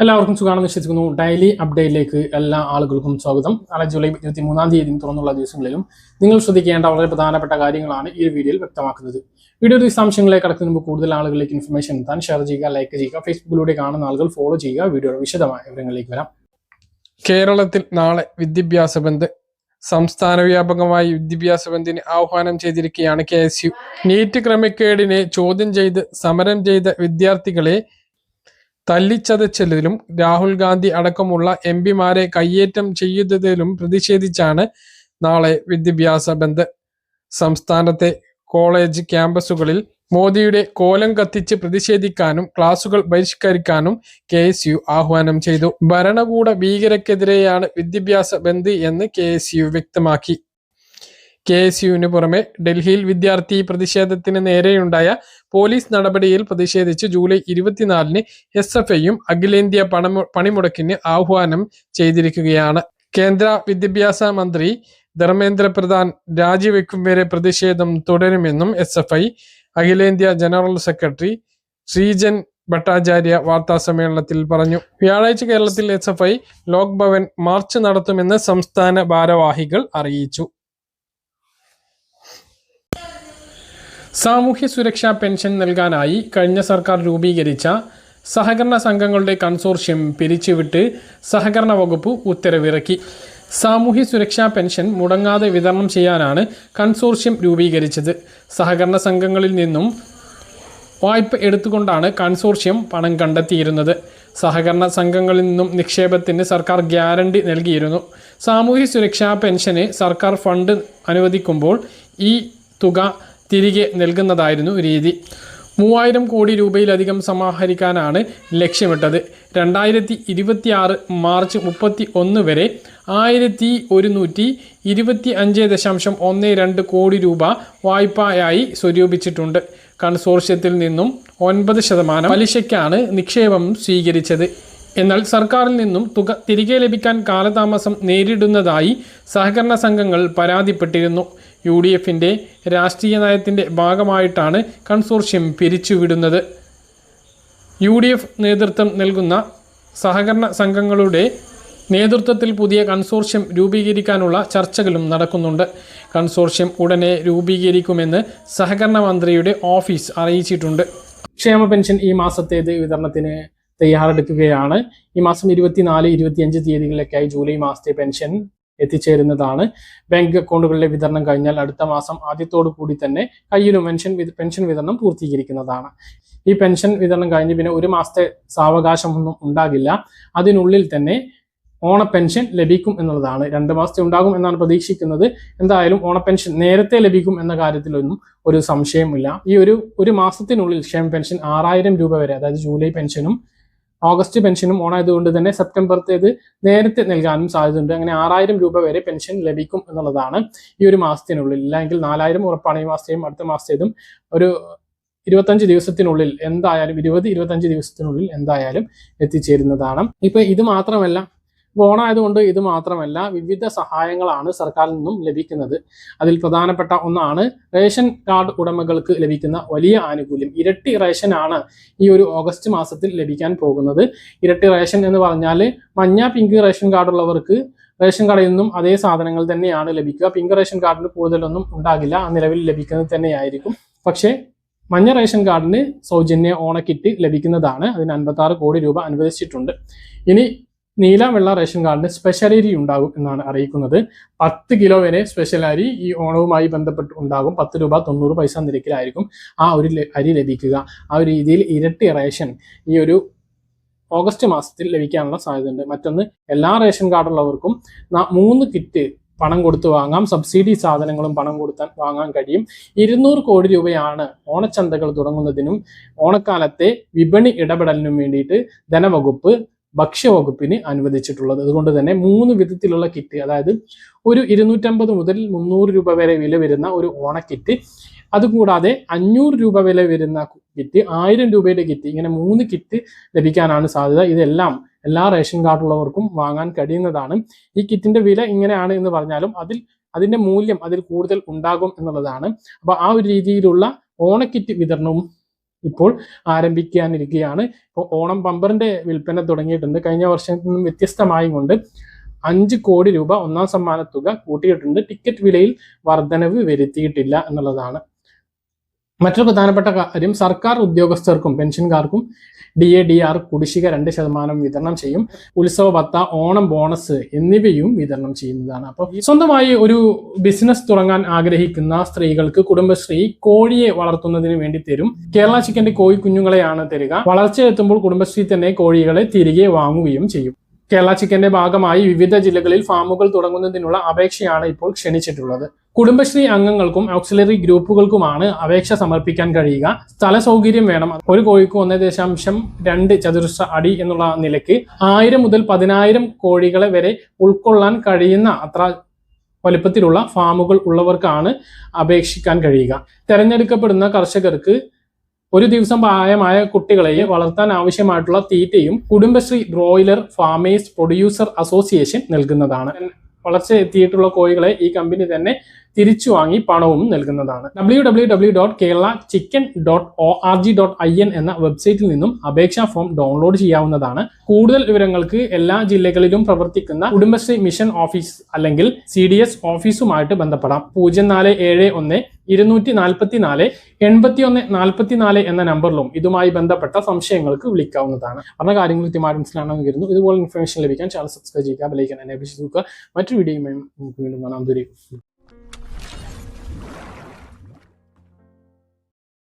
എല്ലാവർക്കും സുഖമാണെന്ന് വിശ്വസിക്കുന്നു. ഡെയിലി അപ്ഡേറ്റിലേക്ക് എല്ലാ ആളുകൾക്കും സ്വാഗതം. നാളെ ജൂലൈ 23-ാം തീയതി തുറന്നുള്ള ദിവസങ്ങളിലും നിങ്ങൾ ശ്രദ്ധിക്കേണ്ട വളരെ പ്രധാനപ്പെട്ട കാര്യങ്ങളാണ് ഈ വീഡിയോയിൽ വ്യക്തമാക്കുന്നത്. വീഡിയോ വിശദാംശങ്ങളിലേക്ക് കടക്കുന്നതിന് മുമ്പ് കൂടുതൽ ആളുകളിലേക്ക് ഇൻഫർമേഷൻ എത്താൻ ഷെയർ ചെയ്യുക, ലൈക്ക് ചെയ്യുക, ഫേസ്ബുക്കിലൂടെ കാണുന്ന ആളുകൾ ഫോളോ ചെയ്യുക. വീഡിയോയുടെ വിശദമായ വിവരങ്ങളിലേക്ക് വരാം. കേരളത്തിൽ നാളെ വിദ്യാഭ്യാസ ബന്ദ്. സംസ്ഥാന വ്യാപകമായി വിദ്യാഭ്യാസ ബന്ദിന് ആഹ്വാനം ചെയ്തിരിക്കുകയാണ് KSU. നീറ്റ് ക്രമക്കേടിനെ ചോദ്യം ചെയ്ത് സമരം ചെയ്ത വിദ്യാർത്ഥികളെ തല്ലിച്ചതച്ചതിലും രാഹുൽ ഗാന്ധി അടക്കമുള്ള MP-മാരെ കയ്യേറ്റം ചെയ്തതിലും പ്രതിഷേധിച്ചാണ് നാളെ വിദ്യാഭ്യാസ ബന്ദ്. സംസ്ഥാനത്തെ കോളേജ് ക്യാമ്പസുകളിൽ മോദിയുടെ കോലം കത്തിച്ച് പ്രതിഷേധിക്കാനും ക്ലാസുകൾ ബഹിഷ്കരിക്കാനും KSU ആഹ്വാനം ചെയ്തു. ഭരണകൂട ഭീകരക്കെതിരെയാണ് വിദ്യാഭ്യാസ ബന്ദ് എന്ന് KSU വ്യക്തമാക്കി. KSUവിന് പുറമെ ഡൽഹിയിൽ വിദ്യാർത്ഥി പ്രതിഷേധത്തിന് നേരെയുണ്ടായ പോലീസ് നടപടിയിൽ പ്രതിഷേധിച്ച് ജൂലൈ 24-ന് SFIയും അഖിലേന്ത്യാ പണിമുടക്കിന് ആഹ്വാനം ചെയ്തിരിക്കുകയാണ്. കേന്ദ്ര വിദ്യാഭ്യാസ മന്ത്രി ധർമ്മേന്ദ്ര പ്രധാൻ രാജിവെക്കും വരെ പ്രതിഷേധം തുടരുമെന്നും SFI അഖിലേന്ത്യാ ജനറൽ സെക്രട്ടറി ശ്രീജൻ ഭട്ടാചാര്യ വാർത്താസമ്മേളനത്തിൽ പറഞ്ഞു. വ്യാഴാഴ്ച കേരളത്തിൽ SFI ലോക് ഭവൻ മാർച്ച് നടത്തുമെന്ന് സംസ്ഥാന ഭാരവാഹികൾ അറിയിച്ചു. സാമൂഹ്യ സുരക്ഷാ പെൻഷൻ നൽകാനായി കഴിഞ്ഞ സർക്കാർ രൂപീകരിച്ച സഹകരണ സംഘങ്ങളുടെ കൺസോർഷ്യം പിരിച്ചുവിട്ട് സഹകരണ വകുപ്പ് ഉത്തരവിറക്കി. സാമൂഹ്യ സുരക്ഷാ പെൻഷൻ മുടങ്ങാതെ വിതരണം ചെയ്യാനാണ് കൺസോർഷ്യം രൂപീകരിച്ചത്. സഹകരണ സംഘങ്ങളിൽ നിന്നും വായ്പ എടുത്തുകൊണ്ടാണ് കൺസോർഷ്യം പണം കണ്ടെത്തിയിരുന്നത്. സഹകരണ സംഘങ്ങളിൽ നിന്നും നിക്ഷേപത്തിന് സർക്കാർ ഗ്യാരണ്ടി നൽകിയിരുന്നു. സാമൂഹ്യ സുരക്ഷാ പെൻഷന് സർക്കാർ ഫണ്ട് അനുവദിക്കുമ്പോൾ ഈ തുക തിരികെ നൽകുന്നതായിരുന്നു രീതി. 3000 കോടി രൂപയിലധികം സമാഹരിക്കാനാണ് ലക്ഷ്യമിട്ടത്. 2026 മാർച്ച് 31 വരെ 1125.12 കോടി രൂപ വായ്പയായി സ്വരൂപിച്ചിട്ടുണ്ട്. കൺസോർഷ്യത്തിൽ നിന്നും 9% പലിശയ്ക്കാണ് നിക്ഷേപം സ്വീകരിച്ചത്. എന്നാൽ സർക്കാരിൽ നിന്നും തുക തിരികെ ലഭിക്കാൻ കാലതാമസം നേരിടുന്നതായി സഹകരണ സംഘങ്ങൾ പരാതിപ്പെട്ടിരുന്നു. UDFന്റെ രാഷ്ട്രീയ നയത്തിൻ്റെ ഭാഗമായിട്ടാണ് കൺസോർഷ്യം പിരിച്ചുവിടുന്നത്. UDF നേതൃത്വം നൽകുന്ന സഹകരണ സംഘങ്ങളുടെ നേതൃത്വത്തിൽ പുതിയ കൺസോർഷ്യം രൂപീകരിക്കാനുള്ള ചർച്ചകളും നടക്കുന്നുണ്ട്. കൺസോർഷ്യം ഉടനെ രൂപീകരിക്കുമെന്ന് സഹകരണ മന്ത്രിയുടെ ഓഫീസ് അറിയിച്ചിട്ടുണ്ട്. ക്ഷേമ പെൻഷൻ ഈ മാസത്തേത് വിതരണത്തിന് തയ്യാറെടുക്കുകയാണ്. ഈ മാസം 24, 25 തീയതികളിലേക്കായി ജൂലൈ മാസത്തെ പെൻഷൻ എത്തിച്ചേരുന്നതാണ്. ബാങ്ക് അക്കൗണ്ടുകളിലെ വിതരണം കഴിഞ്ഞാൽ അടുത്ത മാസം ആദ്യത്തോടു കൂടി തന്നെ കയ്യിലും പെൻഷൻ വിതരണം പൂർത്തീകരിക്കുന്നതാണ്. ഈ പെൻഷൻ വിതരണം കഴിഞ്ഞ് പിന്നെ ഒരു മാസത്തെ സാവകാശമൊന്നും ഉണ്ടാകില്ല. അതിനുള്ളിൽ തന്നെ ഓണപ്പെൻഷൻ ലഭിക്കും എന്നുള്ളതാണ്. 2 മാസത്തെ ഉണ്ടാകും എന്നാണ് പ്രതീക്ഷിക്കുന്നത്. എന്തായാലും ഓണപ്പെൻഷൻ നേരത്തെ ലഭിക്കും എന്ന കാര്യത്തിലൊന്നും ഒരു സംശയമില്ല. ഈ ഒരു മാസത്തിനുള്ളിൽ ക്ഷേമ പെൻഷൻ 6000 രൂപ വരെ, അതായത് ജൂലൈ പെൻഷനും ഓഗസ്റ്റ് പെൻഷനും ഓണായതുകൊണ്ട് തന്നെ സെപ്റ്റംബറത്തേത് നേരത്തെ നൽകാനും സാധ്യതയുണ്ട്. അങ്ങനെ 6000 രൂപ വരെ പെൻഷൻ ലഭിക്കും എന്നുള്ളതാണ് ഈ ഒരു മാസത്തിനുള്ളിൽ. ഇല്ലെങ്കിൽ 4000 ഉറപ്പാണ്. ഈ മാസത്തെയും അടുത്ത മാസത്തേതും ഒരു 25 ദിവസത്തിനുള്ളിൽ എന്തായാലും 20-25 ദിവസത്തിനുള്ളിൽ എന്തായാലും എത്തിച്ചേരുന്നതാണ്. ഇപ്പൊ ഇത് മാത്രമല്ല, ഓണായതുകൊണ്ട് ഇത് മാത്രമല്ല, വിവിധ സഹായങ്ങളാണ് സർക്കാരിൽ നിന്നും ലഭിക്കുന്നത്. അതിൽ പ്രധാനപ്പെട്ട ഒന്നാണ് റേഷൻ കാർഡ് ഉടമകൾക്ക് ലഭിക്കുന്ന വലിയ ആനുകൂല്യം. ഇരട്ടി റേഷനാണ് ഈ ഒരു ഓഗസ്റ്റ് മാസത്തിൽ ലഭിക്കാൻ പോകുന്നത്. ഇരട്ടി റേഷൻ എന്ന് പറഞ്ഞാൽ മഞ്ഞ, പിങ്ക് റേഷൻ കാർഡുള്ളവർക്ക് റേഷൻ കടയിൽ നിന്നും അതേ സാധനങ്ങൾ തന്നെയാണ് ലഭിക്കുക. പിങ്ക് റേഷൻ കാർഡിന് കൂടുതലൊന്നും ഉണ്ടാകില്ല, ആ നിലവിൽ ലഭിക്കുന്നത് തന്നെയായിരിക്കും. പക്ഷേ മഞ്ഞ റേഷൻ കാർഡിന് സൗജന്യ ഓണക്കിറ്റ് ലഭിക്കുന്നതാണ്. അതിന് 56 കോടി രൂപ അനുവദിച്ചിട്ടുണ്ട്. ഇനി നീല വെള്ള റേഷൻ കാർഡിന് സ്പെഷ്യൽ അരി ഉണ്ടാകും എന്നാണ് അറിയിക്കുന്നത്. 10 കിലോ വരെ സ്പെഷ്യൽ അരി ഈ ഓണവുമായി ബന്ധപ്പെട്ട് ഉണ്ടാകും. 10 രൂപ 90 പൈസ നിരക്കിലായിരിക്കും ആ ഒരു അരി ലഭിക്കുക. ആ ഒരു രീതിയിൽ ഇരട്ടി റേഷൻ ഈ ഒരു ഓഗസ്റ്റ് മാസത്തിൽ ലഭിക്കാനുള്ള സാധ്യതയുണ്ട്. മറ്റൊന്ന്, എല്ലാ റേഷൻ കാർഡുള്ളവർക്കും 3 കിറ്റ് പണം കൊടുത്ത് വാങ്ങാം. സബ്സിഡി സാധനങ്ങളും പണം കൊടുത്താൽ വാങ്ങാൻ കഴിയും. 200 കോടി രൂപയാണ് ഓണച്ചന്തകൾ തുടങ്ങുന്നതിനും ഓണക്കാലത്തെ വിപണി ഇടപെടലിനും വേണ്ടിയിട്ട് ധനവകുപ്പ് ഭക്ഷ്യവകുപ്പിന് അനുവദിച്ചിട്ടുള്ളത്. അതുകൊണ്ട് തന്നെ 3 വിധത്തിലുള്ള കിറ്റ്, അതായത് ഒരു 250 മുതൽ 300 രൂപ വരെ വില വരുന്ന ഒരു ഓണക്കിറ്റ്, അതുകൂടാതെ 500 രൂപ വില വരുന്ന കിറ്റ്, 1000 രൂപയുടെ കിറ്റ്, ഇങ്ങനെ 3 കിറ്റ് ലഭിക്കാനാണ് സാധ്യത. ഇതെല്ലാം എല്ലാ റേഷൻ കാർഡുള്ളവർക്കും വാങ്ങാൻ കഴിയുന്നതാണ്. ഈ കിറ്റിന്റെ വില ഇങ്ങനെയാണ് എന്ന് പറഞ്ഞാലും അതിന്റെ മൂല്യം അതിൽ കൂടുതൽ ഉണ്ടാകും എന്നുള്ളതാണ്. അപ്പോൾ ആ ഒരു രീതിയിലുള്ള ഓണക്കിറ്റ് വിതരണവും ഇപ്പോൾ ആരംഭിക്കാനിരിക്കുകയാണ്. ഇപ്പോൾ ഓണം ബമ്പറിന്റെ വിൽപ്പന തുടങ്ങിയിട്ടുണ്ട്. കഴിഞ്ഞ വർഷത്തിൽ നിന്നും വ്യത്യസ്തമായും കൊണ്ട് 5 കോടി രൂപ ഒന്നാം സമ്മാന തുക കൂട്ടിയിട്ടുണ്ട്. ടിക്കറ്റ് വിലയിൽ വർധനവ് വരുത്തിയിട്ടില്ല എന്നുള്ളതാണ്. മറ്റൊരു പ്രധാനപ്പെട്ട കാര്യം, സർക്കാർ ഉദ്യോഗസ്ഥർക്കും പെൻഷൻകാർക്കും DADR കുടിശ്ശിക 2% വിതരണം ചെയ്യും. ഉത്സവ ഭത്ത, ഓണം ബോണസ് എന്നിവയും വിതരണം ചെയ്യുന്നതാണ്. അപ്പോൾ സ്വന്തമായി ഒരു ബിസിനസ് തുടങ്ങാൻ ആഗ്രഹിക്കുന്ന സ്ത്രീകൾക്ക് കുടുംബശ്രീ കോഴിയെ വളർത്തുന്നതിന് വേണ്ടി തരും. കേരള ചിക്കന്റെ കോഴി കുഞ്ഞുങ്ങളെയാണ് തരിക. വളർച്ചയെത്തുമ്പോൾ കുടുംബശ്രീ തന്നെ കോഴികളെ തിരികെ വാങ്ങുകയും ചെയ്യും. കേരള ചിക്കന്റെ ഭാഗമായി വിവിധ ജില്ലകളിൽ ഫാമുകൾ തുടങ്ങുന്നതിനുള്ള അപേക്ഷയാണ് ഇപ്പോൾ ക്ഷണിച്ചിട്ടുള്ളത്. കുടുംബശ്രീ അംഗങ്ങൾക്കും ഓക്സിലറി ഗ്രൂപ്പുകൾക്കുമാണ് അപേക്ഷ സമർപ്പിക്കാൻ കഴിയുക. സ്ഥല സൗകര്യം വേണം. ഒരു കോഴിക്ക് 1.2 ചതുരശ്ര അടി എന്നുള്ള നിലയ്ക്ക് 1000 മുതൽ 10,000 കോഴികളെ വരെ ഉൾക്കൊള്ളാൻ കഴിയുന്ന അത്ര വലിപ്പത്തിലുള്ള ഫാമുകൾ ഉള്ളവർക്കാണ് അപേക്ഷിക്കാൻ കഴിയുക. തെരഞ്ഞെടുക്കപ്പെടുന്ന കർഷകർക്ക് ഒരു ദിവസം പ്രായമായ കുട്ടികളെ വളർത്താൻ ആവശ്യമായിട്ടുള്ള തീറ്റയും Kudumbashree broiler farmers producer association നൽകുന്നതാണ്. വളർച്ച എത്തിയിട്ടുള്ള കോഴികളെ ഈ കമ്പനി തന്നെ തിരിച്ചു വാങ്ങി പണവും നൽകുന്നതാണ്. www.keralachicken.org.in എന്ന വെബ്സൈറ്റിൽ നിന്നും അപേക്ഷാ ഫോം ഡൗൺലോഡ് ചെയ്യാവുന്നതാണ്. കൂടുതൽ വിവരങ്ങൾക്ക് എല്ലാ ജില്ലകളിലും പ്രവർത്തിക്കുന്ന കുടുംബശ്രീ മിഷൻ ഓഫീസ് അല്ലെങ്കിൽ CDS ഓഫീസുമായിട്ട് ബന്ധപ്പെടാം. 0471 244 8144 എന്ന നമ്പറിലും ഇതുമായി ബന്ധപ്പെട്ട സംശയങ്ങൾക്ക് വിളിക്കാവുന്നതാണ്. പറഞ്ഞ കാര്യങ്ങൾ കൃത്യമായി മനസ്സിലാണെന്ന് കരുതുന്നു. ഇതുപോലെ ഇൻഫർമേഷൻ ലഭിക്കാൻ ചാനൽ സബ്സ്ക്രൈബ് ചെയ്യുക, ബെൽ ഐക്കൺ എനേബിൾ ചെയ്ത് നോക്കുക. മറ്റൊരു വീഡിയോയുമായി നമുക്ക് വീണ്ടും കാണാം.